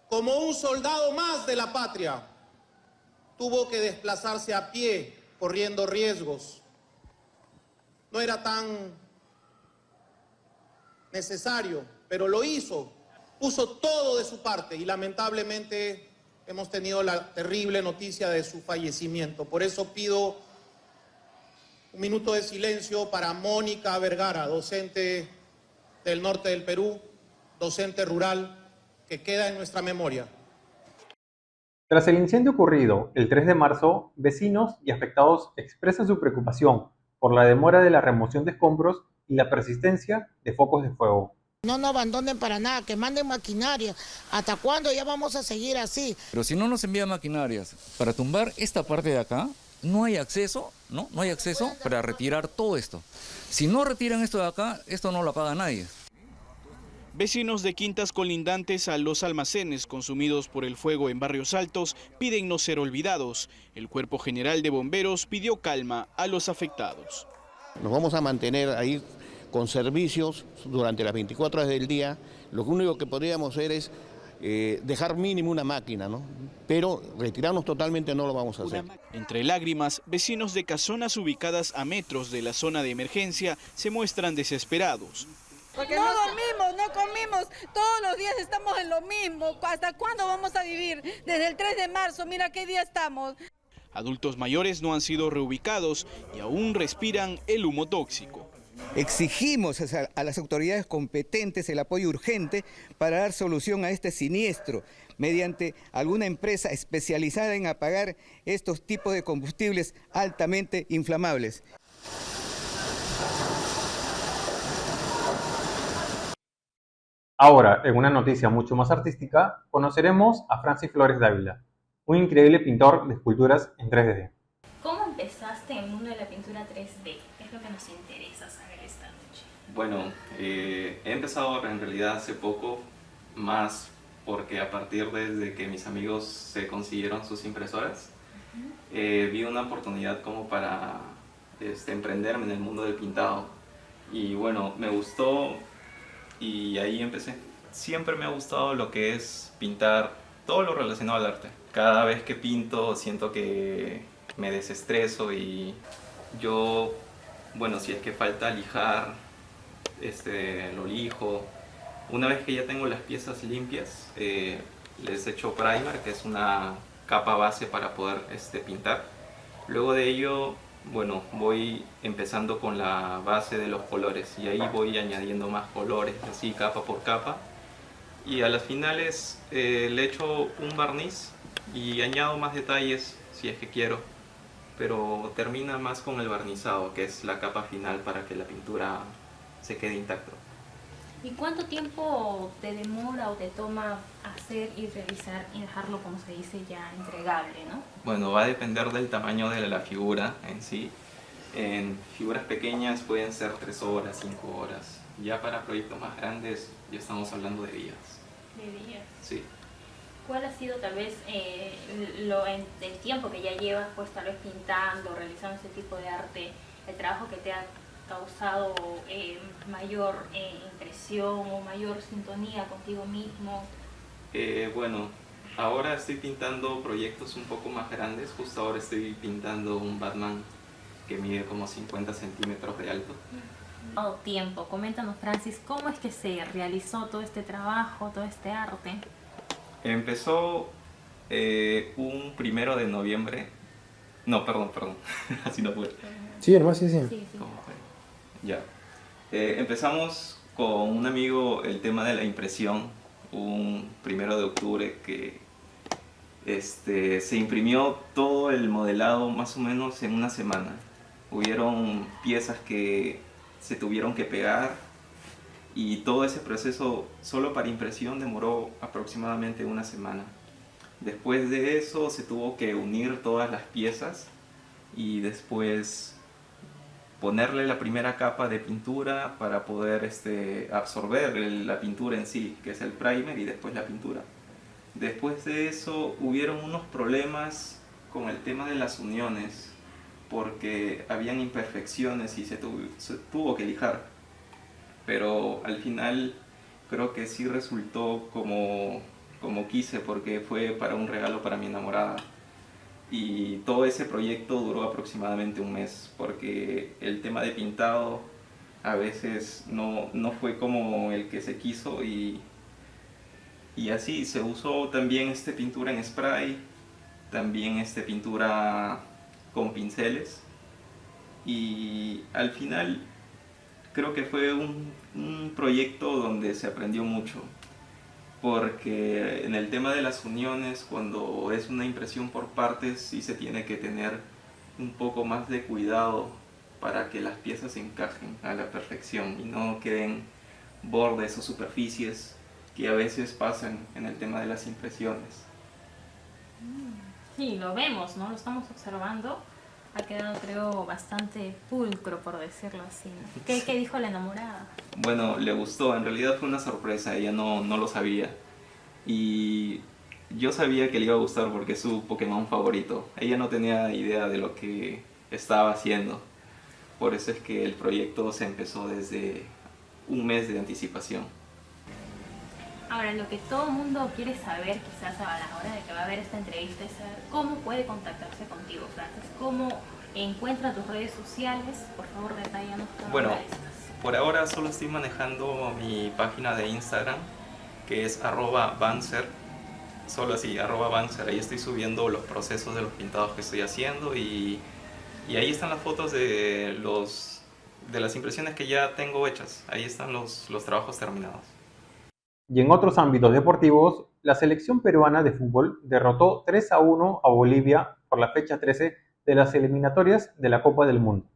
como un soldado más de la patria, tuvo que desplazarse a pie, corriendo riesgos. No era tan necesario, pero lo hizo, puso todo de su parte y lamentablemente hemos tenido la terrible noticia de su fallecimiento. Por eso pido un minuto de silencio para Mónica Vergara, docente del norte del Perú, docente rural, que queda en nuestra memoria. Tras el incendio ocurrido el 3 de marzo, vecinos y afectados expresan su preocupación por la demora de la remoción de escombros y la persistencia de focos de fuego. No nos abandonen para nada, que manden maquinaria. ¿Hasta cuándo ya vamos a seguir así? Pero si no nos envían maquinarias para tumbar esta parte de acá, no hay acceso, ¿no? No hay acceso para retirar todo esto. Si no retiran esto de acá, esto no lo paga nadie. Vecinos de quintas colindantes a los almacenes consumidos por el fuego en Barrios Altos piden no ser olvidados. El Cuerpo General de Bomberos pidió calma a los afectados. Nos vamos a mantener ahí con servicios durante las 24 horas del día. Lo único que podríamos hacer es dejar mínimo una máquina, ¿no? Pero retirarnos totalmente no lo vamos a hacer. Entre lágrimas, vecinos de casonas ubicadas a metros de la zona de emergencia se muestran desesperados. Porque no dormimos, no comimos, todos los días estamos en lo mismo. ¿Hasta cuándo vamos a vivir? Desde el 3 de marzo, mira qué día estamos. Adultos mayores no han sido reubicados y aún respiran el humo tóxico. Exigimos a las autoridades competentes el apoyo urgente para dar solución a este siniestro mediante alguna empresa especializada en apagar estos tipos de combustibles altamente inflamables. Ahora, en una noticia mucho más artística, conoceremos a Francis Flores Dávila, un increíble pintor de esculturas en 3D. ¿Cómo empezaste en el mundo de la pintura 3D? Es lo que nos interesa saber esta noche. Bueno, he empezado en realidad hace poco, más porque a partir de que mis amigos se consiguieron sus impresoras, vi una oportunidad como para emprenderme en el mundo del pintado. Y bueno, me gustó y ahí empecé. Siempre me ha gustado lo que es pintar todo lo relacionado al arte. Cada vez que pinto siento que me desestreso y yo, bueno, si es que falta lijar, lo lijo. Una vez que ya tengo las piezas limpias, les echo primer, que es una capa base para poder pintar. Luego de ello, bueno, voy empezando con la base de los colores y ahí voy añadiendo más colores, así capa por capa. Y a las finales le echo un barniz y añado más detalles si es que quiero, pero termina más con el barnizado, que es la capa final para que la pintura se quede intacta. ¿Y cuánto tiempo te demora o te toma hacer y realizar y dejarlo, como se dice, ya entregable, ¿no? Bueno, va a depender del tamaño de la figura en sí. En figuras pequeñas pueden ser 3 horas, 5 horas. Ya para proyectos más grandes ya estamos hablando de días. ¿De días? Sí. ¿Cuál ha sido tal vez el tiempo que ya llevas pues tal vez pintando, realizando ese tipo de arte, el trabajo que te ha causado mayor impresión o mayor sintonía contigo mismo? Bueno, ahora estoy pintando proyectos un poco más grandes. Justo ahora estoy pintando un Batman que mide como 50 centímetros de alto. Tiempo. Coméntanos, Francis, ¿cómo es que se realizó todo este trabajo, todo este arte? Empezó un 1 de noviembre. No, perdón, así no fue. Sí, hermano, sí. ¿Cómo fue? Ya. Empezamos con un amigo el tema de la impresión, un 1 de octubre que se imprimió todo el modelado más o menos en una semana. Hubieron piezas que se tuvieron que pegar y todo ese proceso solo para impresión demoró aproximadamente una semana. Después de eso se tuvo que unir todas las piezas y después ponerle la primera capa de pintura para poder absorber la pintura en sí, que es el primer, y después la pintura. Después de eso hubieron unos problemas con el tema de las uniones, porque habían imperfecciones y se tuvo que lijar. Pero al final creo que sí resultó como quise, porque fue para un regalo para mi enamorada. Y todo ese proyecto duró aproximadamente un mes, porque el tema de pintado a veces no fue como el que se quiso, y así se usó también pintura en spray, también pintura con pinceles, y al final creo que fue un proyecto donde se aprendió mucho, porque en el tema de las uniones, cuando es una impresión por partes, sí se tiene que tener un poco más de cuidado para que las piezas se encajen a la perfección y no queden bordes o superficies que a veces pasan en el tema de las impresiones. Sí, lo vemos, ¿no? Lo estamos observando. Ha quedado, creo, bastante pulcro, por decirlo así. ¿Qué dijo la enamorada? Bueno, le gustó. En realidad fue una sorpresa. Ella no lo sabía. Y yo sabía que le iba a gustar porque es su Pokémon favorito. Ella no tenía idea de lo que estaba haciendo. Por eso es que el proyecto se empezó desde un mes de anticipación. Ahora, lo que todo el mundo quiere saber, quizás a la hora de que va a ver esta entrevista, es saber cómo puede contactarse contigo, Francis. ¿Cómo encuentra tus redes sociales? Por favor, detállanos cada Bueno, una de estas. por ahora solo estoy manejando mi página de Instagram, que es @banzer. Solo así, @banzer. Ahí estoy subiendo los procesos de los pintados que estoy haciendo, y ahí están las fotos de las impresiones que ya tengo hechas. Ahí están los trabajos terminados. Y en otros ámbitos deportivos, la selección peruana de fútbol derrotó 3-1 a Bolivia por la fecha 13 de las eliminatorias de la Copa del Mundo.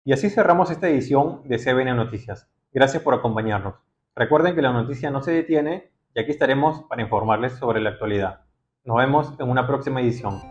Y así cerramos esta edición de CBN Noticias. Gracias por acompañarnos. Recuerden que la noticia no se detiene y aquí estaremos para informarles sobre la actualidad. Nos vemos en una próxima edición.